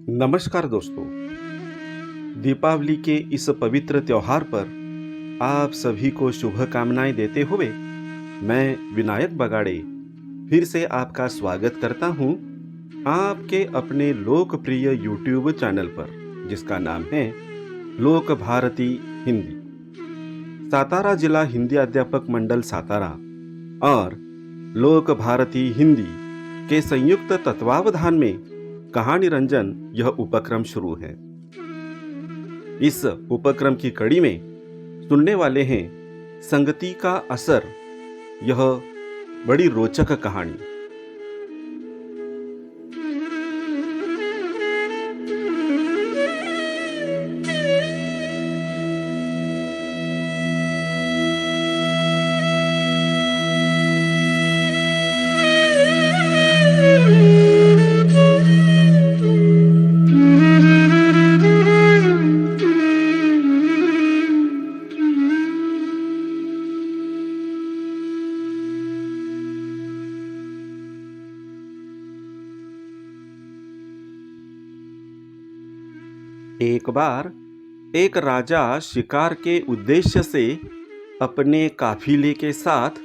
नमस्कार दोस्तों। दीपावली के इस पवित्र त्योहार पर आप सभी को शुभकामनाएं देते हुए मैं विनायक बगाड़े फिर से आपका स्वागत करता हूं आपके अपने लोकप्रिय यूट्यूब चैनल पर, जिसका नाम है लोक भारती हिंदी। सातारा जिला हिंदी अध्यापक मंडल सातारा और लोक भारती हिंदी के संयुक्त तत्वावधान में कहानी रंजन यह उपक्रम शुरू है। इस उपक्रम की कड़ी में सुनने वाले हैं संगति का असर, यह बड़ी रोचक कहानी। एक बार एक राजा शिकार के उद्देश्य से अपने काफिले के साथ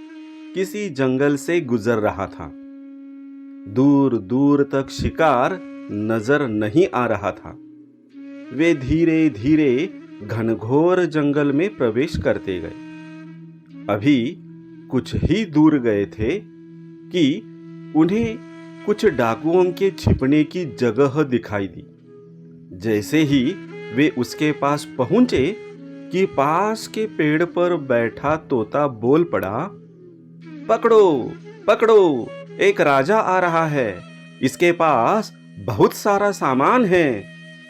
किसी जंगल से गुजर रहा था। दूर दूर तक शिकार नजर नहीं आ रहा था। वे धीरे धीरे घनघोर जंगल में प्रवेश करते गए। अभी कुछ ही दूर गए थे कि उन्हें कुछ डाकुओं के छिपने की जगह दिखाई दी। जैसे ही वे उसके पास पहुंचे कि पास के पेड़ पर बैठा तोता बोल पड़ा, पकड़ो पकड़ो, एक राजा आ रहा है, इसके पास बहुत सारा सामान है,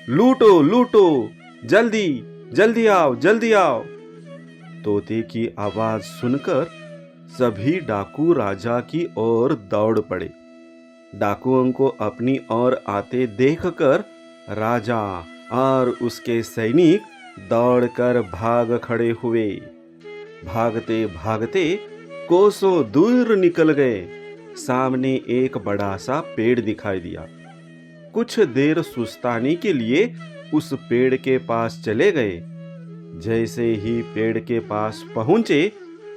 लूटो लूटो, जल्दी जल्दी आओ जल्दी आओ। तोते की आवाज सुनकर सभी डाकू राजा की ओर दौड़ पड़े। डाकुओं को अपनी ओर आते देखकर राजा और उसके सैनिक दौड़कर भाग खड़े हुए। भागते भागते कोसों दूर निकल गए। सामने एक बड़ा सा पेड़ दिखाई दिया। कुछ देर सुस्ताने के लिए उस पेड़ के पास चले गए। जैसे ही पेड़ के पास पहुंचे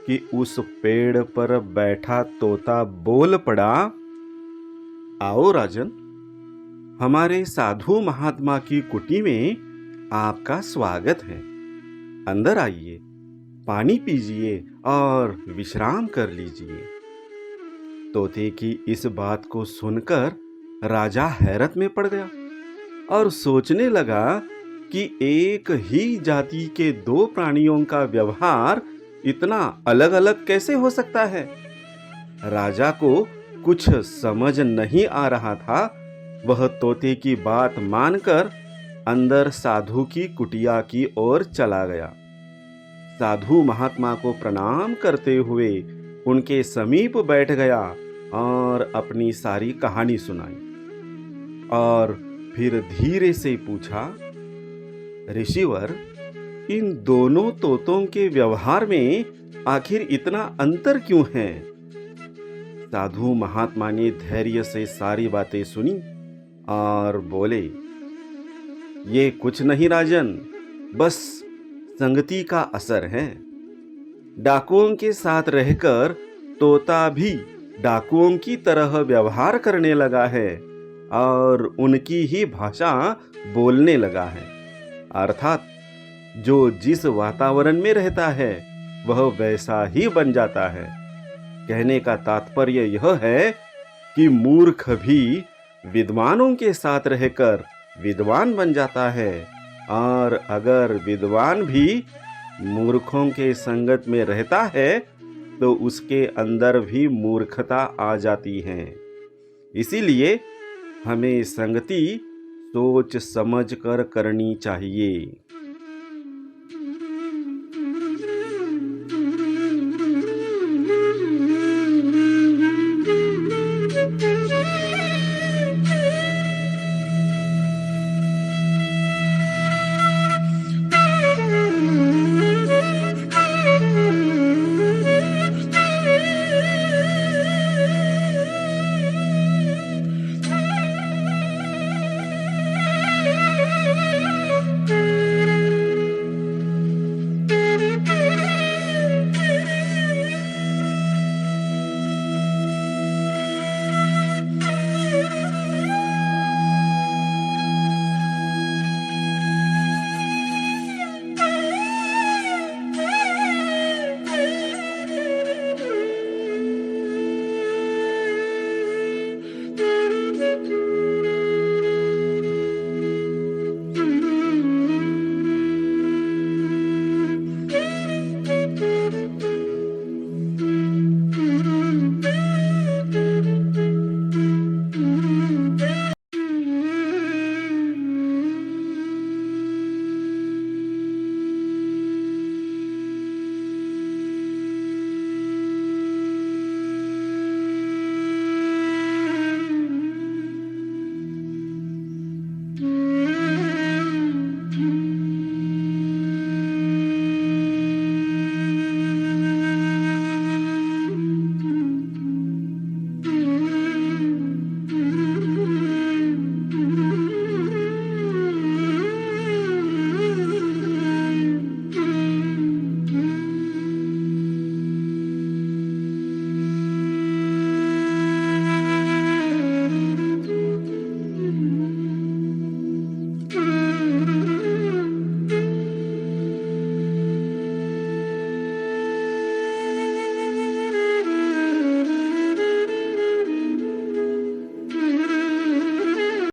कि उस पेड़ पर बैठा तोता बोल पड़ा, आओ राजन, हमारे साधु महात्मा की कुटी में आपका स्वागत है। अंदर आइए, पानी पीजिए और विश्राम कर लीजिए। तोते की इस बात को सुनकर राजा हैरत में पड़ गया और सोचने लगा कि एक ही जाति के दो प्राणियों का व्यवहार इतना अलग अलग कैसे हो सकता है। राजा को कुछ समझ नहीं आ रहा था। वह तोते की बात मानकर अंदर साधु की कुटिया की ओर चला गया। साधु महात्मा को प्रणाम करते हुए उनके समीप बैठ गया और अपनी सारी कहानी सुनाई और फिर धीरे से पूछा, ऋषिवर, इन दोनों तोतों के व्यवहार में आखिर इतना अंतर क्यों है? साधु महात्मा ने धैर्य से सारी बातें सुनी और बोले, ये कुछ नहीं राजन, बस संगति का असर है। डाकुओं के साथ रहकर तोता भी डाकुओं की तरह व्यवहार करने लगा है और उनकी ही भाषा बोलने लगा है। अर्थात जो जिस वातावरण में रहता है वह वैसा ही बन जाता है। कहने का तात्पर्य यह है कि मूर्ख भी विद्वानों के साथ रहकर विद्वान बन जाता है और अगर विद्वान भी मूर्खों के संगत में रहता है तो उसके अंदर भी मूर्खता आ जाती है। इसीलिए हमें संगति सोच समझ कर करनी चाहिए।